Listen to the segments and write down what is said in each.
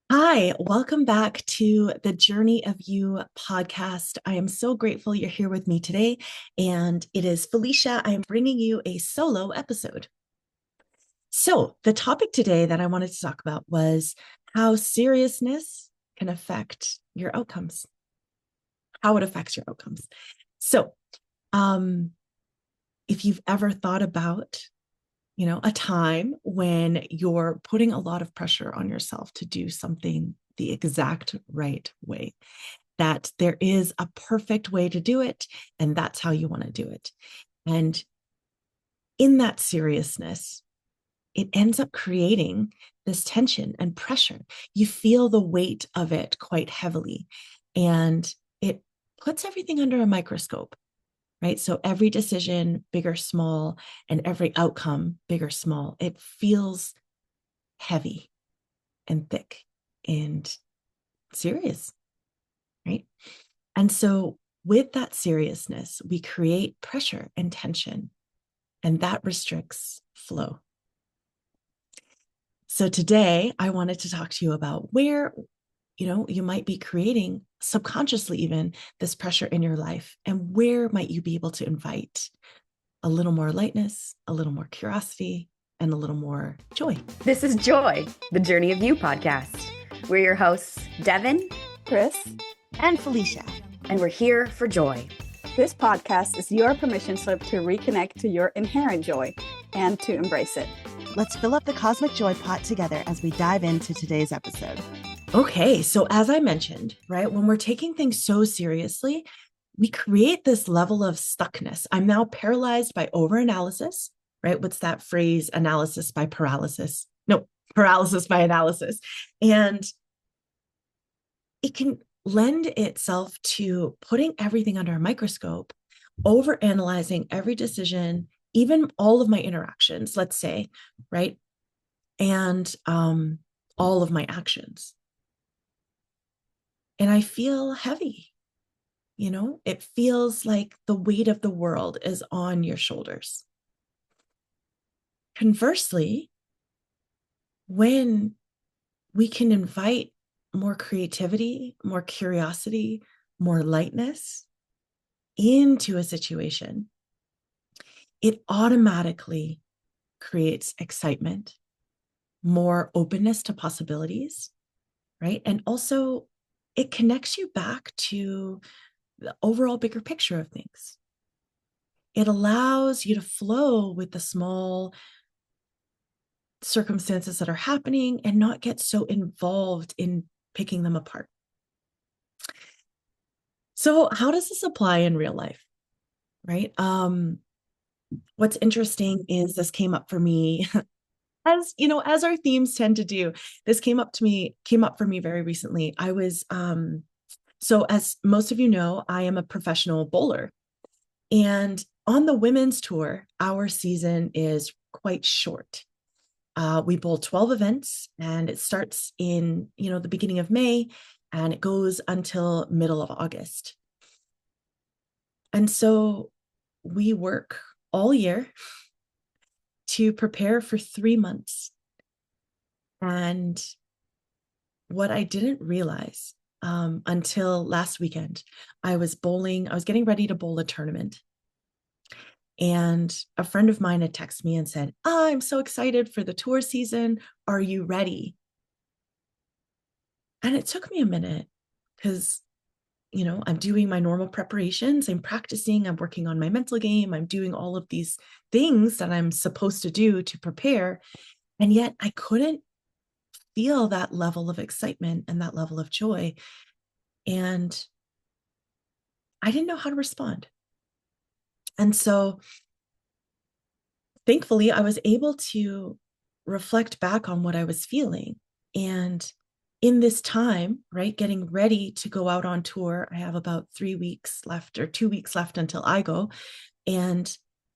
Hi, welcome back to the Journey of You podcast. I am so grateful you're here with me today, and it is Felicia. I am bringing you a solo episode. So, the topic today that I wanted to talk about was how seriousness can affect your outcomes, how it affects your outcomes. So, um, if you've ever thought about a time when you're putting a lot of pressure on yourself to do something the exact right way, that there is a perfect way to do it, and that's how you want to do it. And in that seriousness, it ends up creating this tension and pressure. You feel the weight of it quite heavily, and it puts everything under a microscope, right? So every decision, big or small, and every outcome, big or small, it feels heavy and thick and serious, right? And so with that seriousness, we create pressure and tension, and that restricts flow. So today I wanted to talk to you about where, you might be creating subconsciously even this pressure in your life, and where might you be able to invite a little more lightness, a little more curiosity, and a little more joy. This is Joy, the Journey of You podcast. We're your hosts, Devin, Chris, and Felicia. And we're here for joy. This podcast is your permission slip to reconnect to your inherent joy and to embrace it. Let's fill up the cosmic joy pot together as we dive into today's episode. Okay, so as I mentioned, right, when we're taking things so seriously, we create this level of stuckness. I'm now paralyzed by overanalysis, right? What's that phrase? Analysis by paralysis. No, paralysis by analysis. And it can lend itself to putting everything under a microscope, overanalyzing every decision, even all of my interactions, let's say, right? And all of my actions. And I feel heavy. It feels like the weight of the world is on your shoulders. Conversely, when we can invite more creativity, more curiosity, more lightness into a situation, it automatically creates excitement, more openness to possibilities, right? And also it connects you back to the overall bigger picture of things. It allows you to flow with the small circumstances that are happening and not get so involved in picking them apart. So how does this apply in real life, right? What's interesting is this came up for me as our themes tend to do. This came up for me very recently. I was so as most of you know, I am a professional bowler. And on the women's tour, our season is quite short. We bowl 12 events, and it starts in, the beginning of May, and it goes until middle of August. And so we work all year to prepare for 3 months. And what I didn't realize until last weekend, I was getting ready to bowl a tournament. And a friend of mine had texted me and said, I'm so excited for the tour season. Are you ready? And it took me a minute because, I'm doing my normal preparations. I'm practicing. I'm working on my mental game. I'm doing all of these things that I'm supposed to do to prepare. And yet I couldn't feel that level of excitement and that level of joy. And I didn't know how to respond. And so thankfully, I was able to reflect back on what I was feeling. And in this time, right, getting ready to go out on tour, I have about 3 weeks left or 2 weeks left until I go. And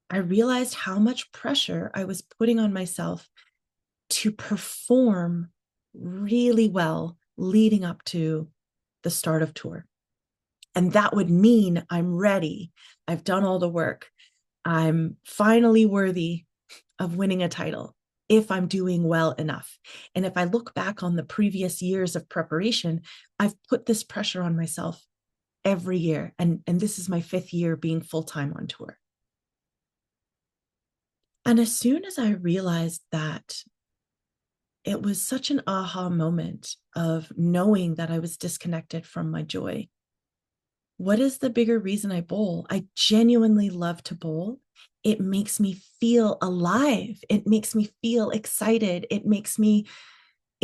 I realized how much pressure I was putting on myself to perform really well leading up to the start of tour. And that would mean I'm ready. I've done all the work. I'm finally worthy of winning a title. if I'm doing well enough. And if I look back on the previous years of preparation, I've put this pressure on myself every year. And this is my 5th year being full-time on tour. And as soon as I realized that, it was such an aha moment of knowing that I was disconnected from my joy. What is the bigger reason I bowl? I genuinely love to bowl. It makes me feel alive. It makes me feel excited. It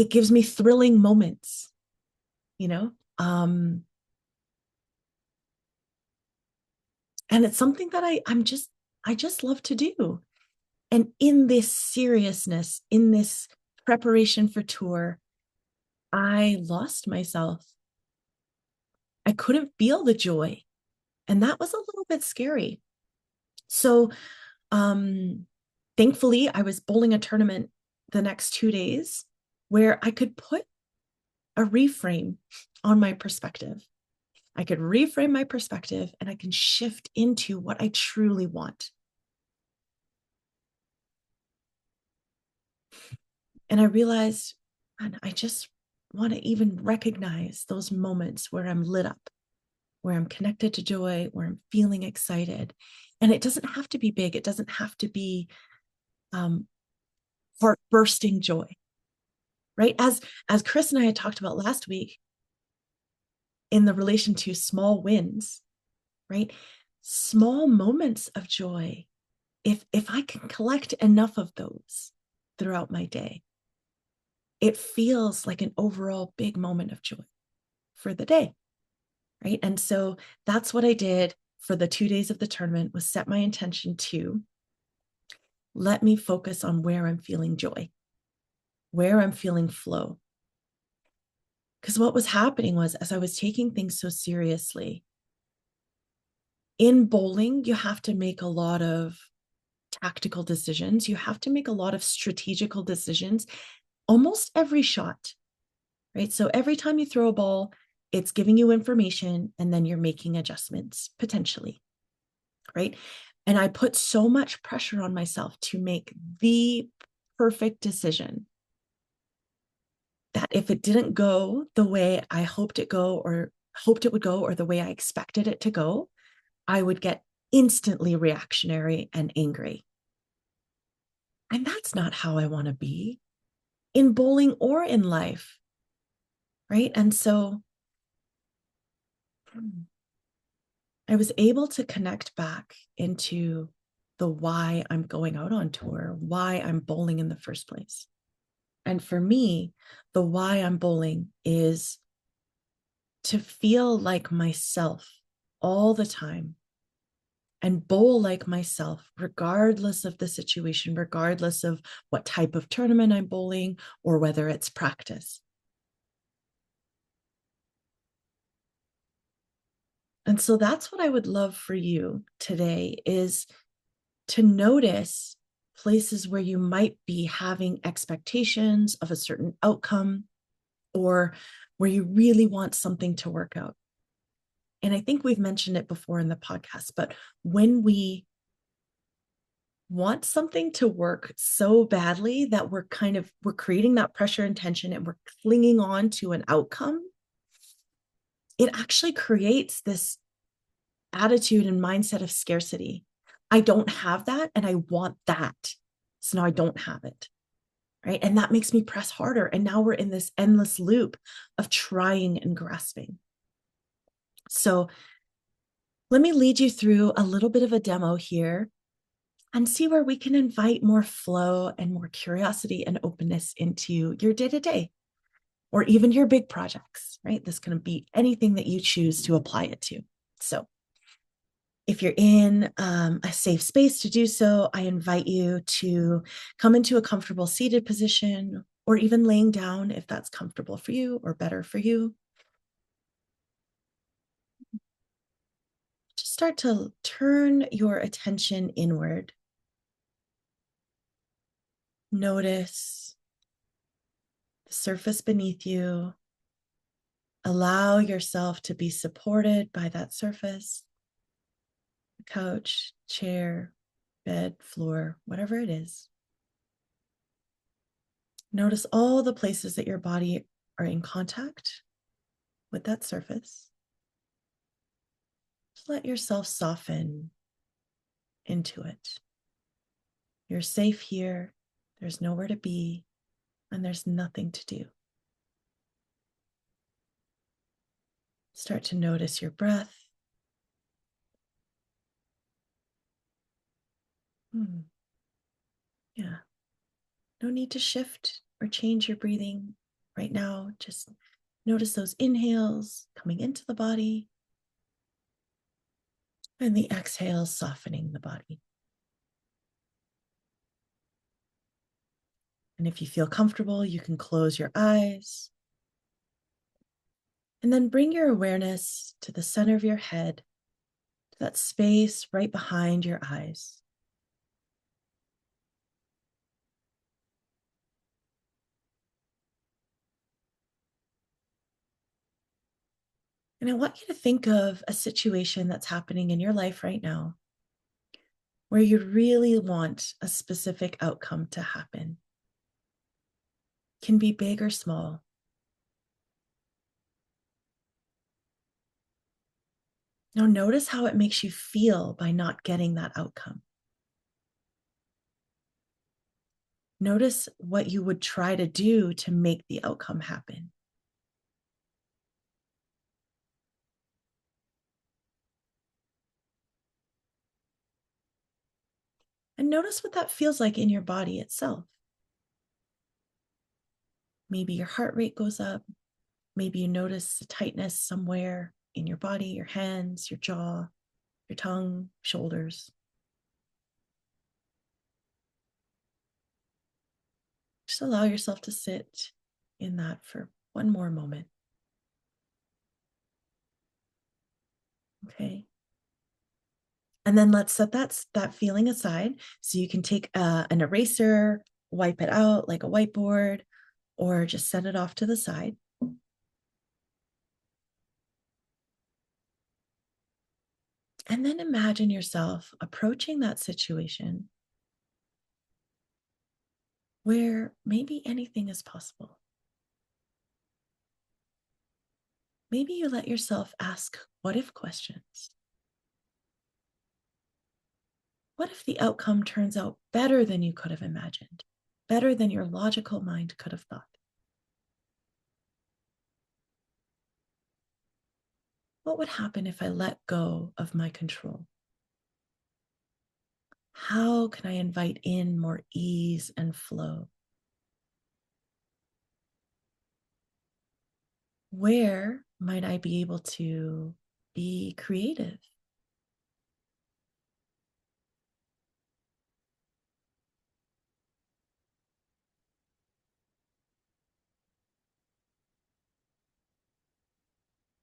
gives me thrilling moments, you know? And it's something that I just love to do. And in this seriousness, in this preparation for tour, I lost myself. I couldn't feel the joy. And that was a little bit scary. So thankfully, I was bowling a tournament the next 2 days where I could put a reframe on my perspective. I could reframe my perspective and I can shift into what I truly want. And I realized, man, I just want to even recognize those moments where I'm lit up, where I'm connected to joy, where I'm feeling excited. And it doesn't have to be big. It doesn't have to be heart bursting joy, right? As Chris and I had talked about last week in the relation to small wins, right? Small moments of joy. If I can collect enough of those throughout my day, it feels like an overall big moment of joy for the day, right? And so that's what I did for the 2 days of the tournament, was set my intention to let me focus on where I'm feeling joy, where I'm feeling flow. Because what was happening was, as I was taking things so seriously, in bowling, you have to make a lot of tactical decisions. You have to make a lot of strategical decisions almost every shot, right? So every time you throw a ball, it's giving you information and then you're making adjustments potentially, right? And I put so much pressure on myself to make the perfect decision that if it didn't go the way I hoped it would go, or the way I expected it to go, I would get instantly reactionary and angry. And that's not how I want to be in bowling or in life, right? And so I was able to connect back into the why I'm going out on tour, why I'm bowling in the first place. And for me, the why I'm bowling is to feel like myself all the time and bowl like myself, regardless of the situation, regardless of what type of tournament I'm bowling or whether it's practice. And so that's what I would love for you today, is to notice places where you might be having expectations of a certain outcome, or where you really want something to work out. And I think we've mentioned it before in the podcast, but when we want something to work so badly that we're creating that pressure and tension and we're clinging on to an outcome, it actually creates this attitude and mindset of scarcity. I don't have that and I want that. So now I don't have it. Right. And that makes me press harder. And now we're in this endless loop of trying and grasping. So let me lead you through a little bit of a demo here and see where we can invite more flow and more curiosity and openness into your day-to-day, or even your big projects, right? This can be anything that you choose to apply it to. So if you're in a safe space to do so, I invite you to come into a comfortable seated position, or even laying down if that's comfortable for you or better for you. Just start to turn your attention inward. Notice the surface beneath you. Allow yourself to be supported by that surface, couch, chair, bed, floor, whatever it is. Notice all the places that your body are in contact with that surface. Just let yourself soften into it. You're safe here. There's nowhere to be, and there's nothing to do. Start to notice your breath. Yeah. No need to shift or change your breathing right now. Just notice those inhales coming into the body and the exhales softening the body. And if you feel comfortable, you can close your eyes. And then bring your awareness to the center of your head, to that space right behind your eyes. And I want you to think of a situation that's happening in your life right now where you really want a specific outcome to happen. It can be big or small. Now notice how it makes you feel by not getting that outcome. Notice what you would try to do to make the outcome happen. And notice what that feels like in your body itself. Maybe your heart rate goes up. Maybe you notice a tightness somewhere in your body, your hands, your jaw, your tongue, shoulders. Just allow yourself to sit in that for one more moment. Okay. And then let's set that feeling aside. So you can take an eraser, wipe it out like a whiteboard, or just set it off to the side. And then imagine yourself approaching that situation where maybe anything is possible. Maybe you let yourself ask what if questions. What if the outcome turns out better than you could have imagined, better than your logical mind could have thought? What would happen if I let go of my control? How can I invite in more ease and flow? Where might I be able to be creative?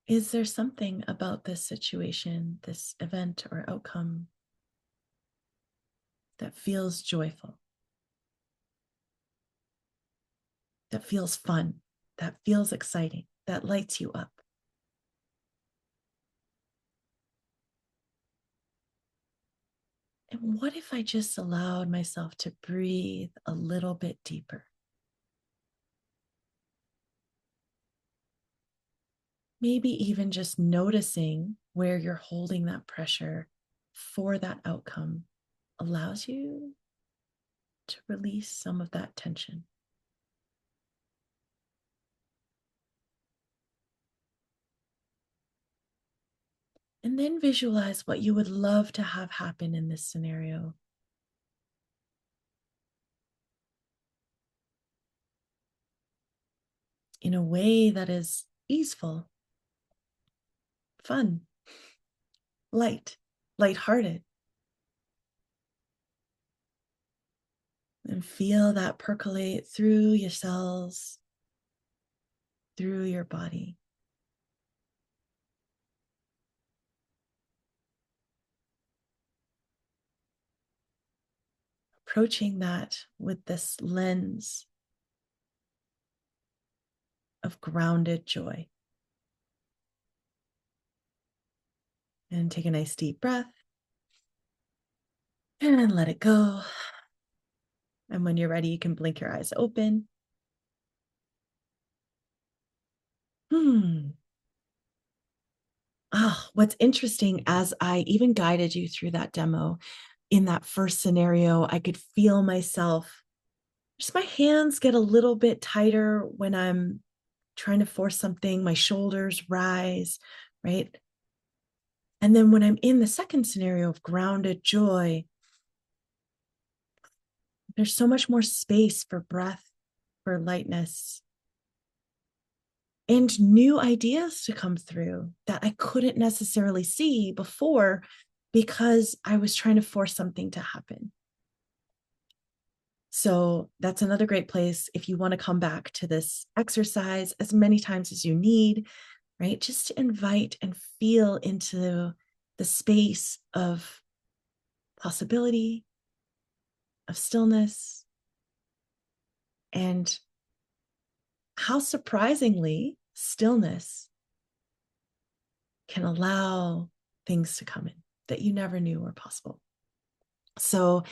Is there something about this situation, this event or outcome that feels joyful, that feels fun, that feels exciting, that lights you up? And what if I just allowed myself to breathe a little bit deeper? Maybe even just noticing where you're holding that pressure for that outcome allows you to release some of that tension. And then visualize what you would love to have happen in this scenario. In a way that is easeful, fun, lighthearted. And feel that percolate through your cells, through your body. Approaching that with this lens of grounded joy. And take a nice deep breath and let it go. And when you're ready, you can blink your eyes open What's interesting, as I even guided you through that demo, in that first scenario, I could feel myself, just my hands get a little bit tighter when I'm trying to force something, my shoulders rise, right? And then when I'm in the second scenario of grounded joy, there's so much more space for breath, for lightness, and new ideas to come through that I couldn't necessarily see before because I was trying to force something to happen. So that's another great place if you want to come back to this exercise as many times as you need, right? Just to invite and feel into the space of possibility, of stillness, and how surprisingly stillness can allow things to come in that you never knew were possible. So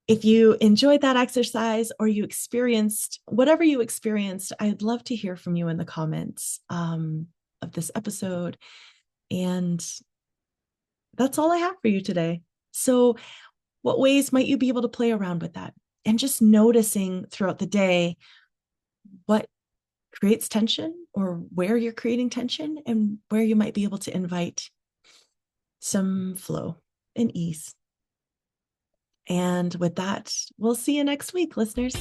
if you enjoyed that exercise or you experienced whatever you experienced, I'd love to hear from you in the comments of this episode. And that's all I have for you today. So what ways might you be able to play around with that? And just noticing throughout the day what creates tension or where you're creating tension and where you might be able to invite some flow and ease. And with that, we'll see you next week, listeners.